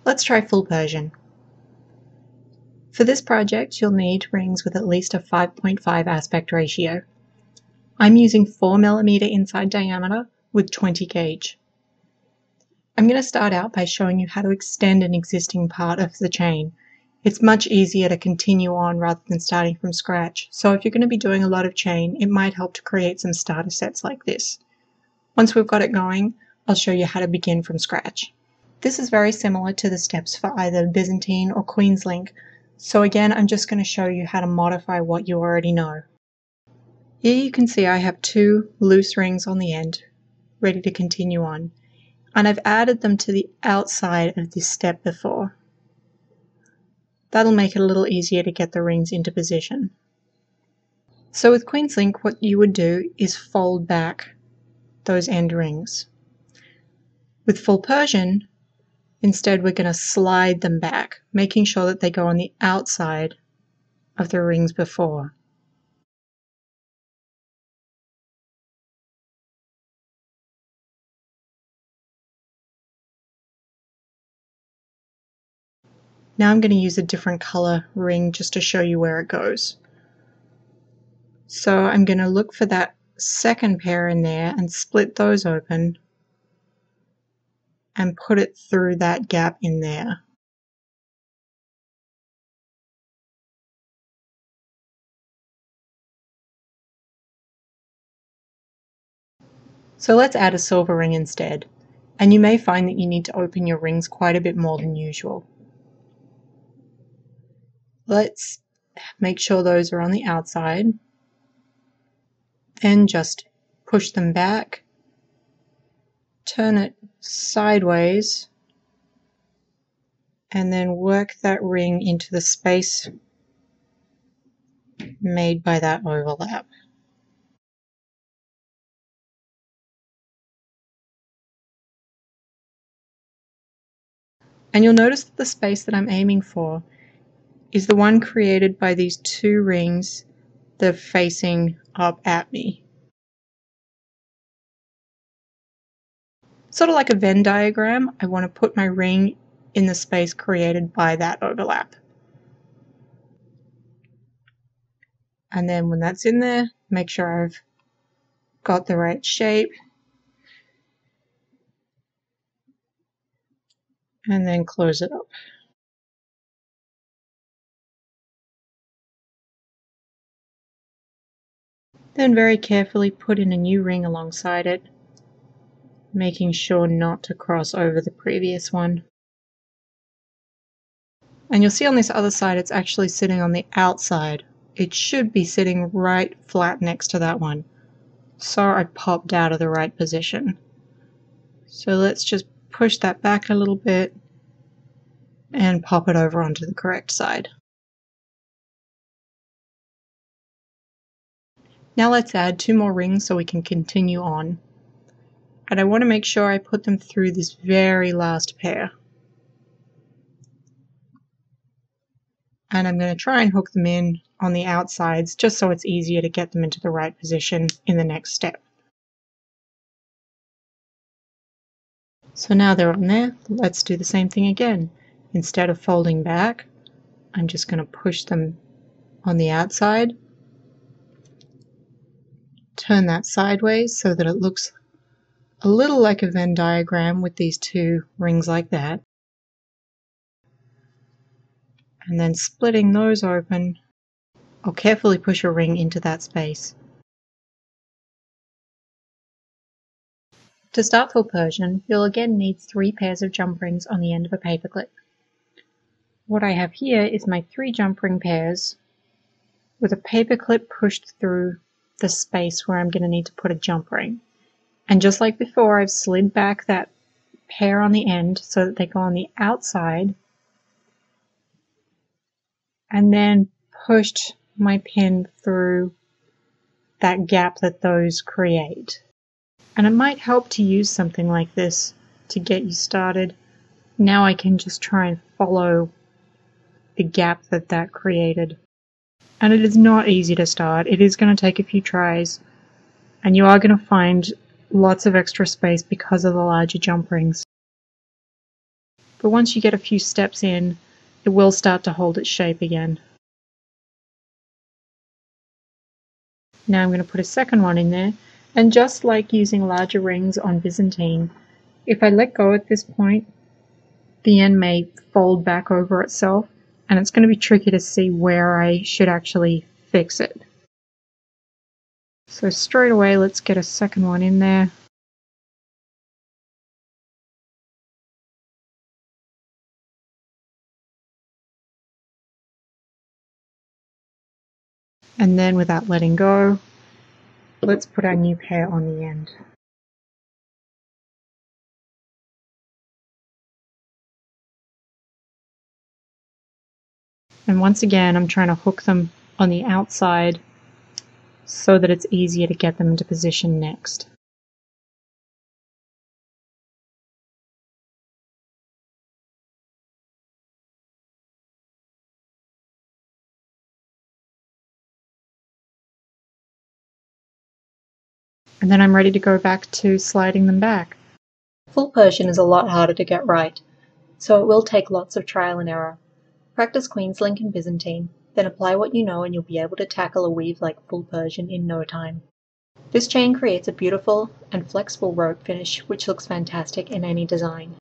Let's try full Persian. For this project, you'll need rings with at least a 5.5 aspect ratio. I'm using 4mm inside diameter with 20 gauge. I'm going to start out by showing you how to extend an existing part of the chain. It's much easier to continue on rather than starting from scratch, so if you're going to be doing a lot of chain, it might help to create some starter sets like this. Once we've got it going, I'll show you how to begin from scratch. This is very similar to the steps for either Byzantine or Queen's link, so again I'm just going to show you how to modify what you already know. Here you can see I have 2 loose rings on the end, ready to continue on, and I've added them to the outside of this step before. That'll make it a little easier to get the rings into position. So with Queen's link, what you would do is fold back those end rings. With full Persian, instead we're going to slide them back, making sure that they go on the outside of the rings before. Now I'm going to use a different color ring just to show you where it goes. So I'm going to look for that second pair in there and split those open and put it through that gap in there. So let's add a silver ring instead, and you may find that you need to open your rings quite a bit more than usual. Let's make sure those are on the outside, then just push them back, turn it sideways, and then work that ring into the space made by that overlap. And you'll notice that the space that I'm aiming for is the one created by these 2 rings that are facing up at me. Sort of like a Venn diagram, I want to put my ring in the space created by that overlap. And then when that's in there, make sure I've got the right shape. And then close it up. Then very carefully put in a new ring alongside it, making sure not to cross over the previous one. And you'll see on this other side it's actually sitting on the outside. It should be sitting right flat next to that one. So I popped out of the right position. So let's just push that back a little bit and pop it over onto the correct side. Now let's add 2 more rings so we can continue on. And I want to make sure I put them through this very last pair. And I'm going to try and hook them in on the outsides just so it's easier to get them into the right position in the next step. So now they're on there, let's do the same thing again. Instead of folding back, I'm just going to push them on the outside, turn that sideways so that it looks a little like a Venn diagram with these 2 rings like that. And then splitting those open, I'll carefully push a ring into that space. To start full Persian, you'll again need 3 pairs of jump rings on the end of a paperclip. What I have here is my 3 jump ring pairs with a paperclip pushed through the space where I'm going to need to put a jump ring. And just like before, I've slid back that pair on the end so that they go on the outside, and then pushed my pin through that gap that those create. And it might help to use something like this to get you started. Now I can just try and follow the gap that created. And it is not easy to start. It is going to take a few tries, and you are going to find lots of extra space because of the larger jump rings. but once you get a few steps in, it will start to hold its shape again. Now I'm going to put a second one in there, and just like using larger rings on Byzantine, if I let go at this point, the end may fold back over itself, and it's going to be tricky to see where I should actually fix it. So straight away, let's get a second one in there. And then without letting go, let's put our new pair on the end. And once again, I'm trying to hook them on the outside so that it's easier to get them into position next. And then I'm ready to go back to sliding them back. Full Persian is a lot harder to get right, so it will take lots of trial and error. Practice Queen's Link and Byzantine, then apply what you know and you'll be able to tackle a weave like Full Persian in no time. This chain creates a beautiful and flexible rope finish which looks fantastic in any design.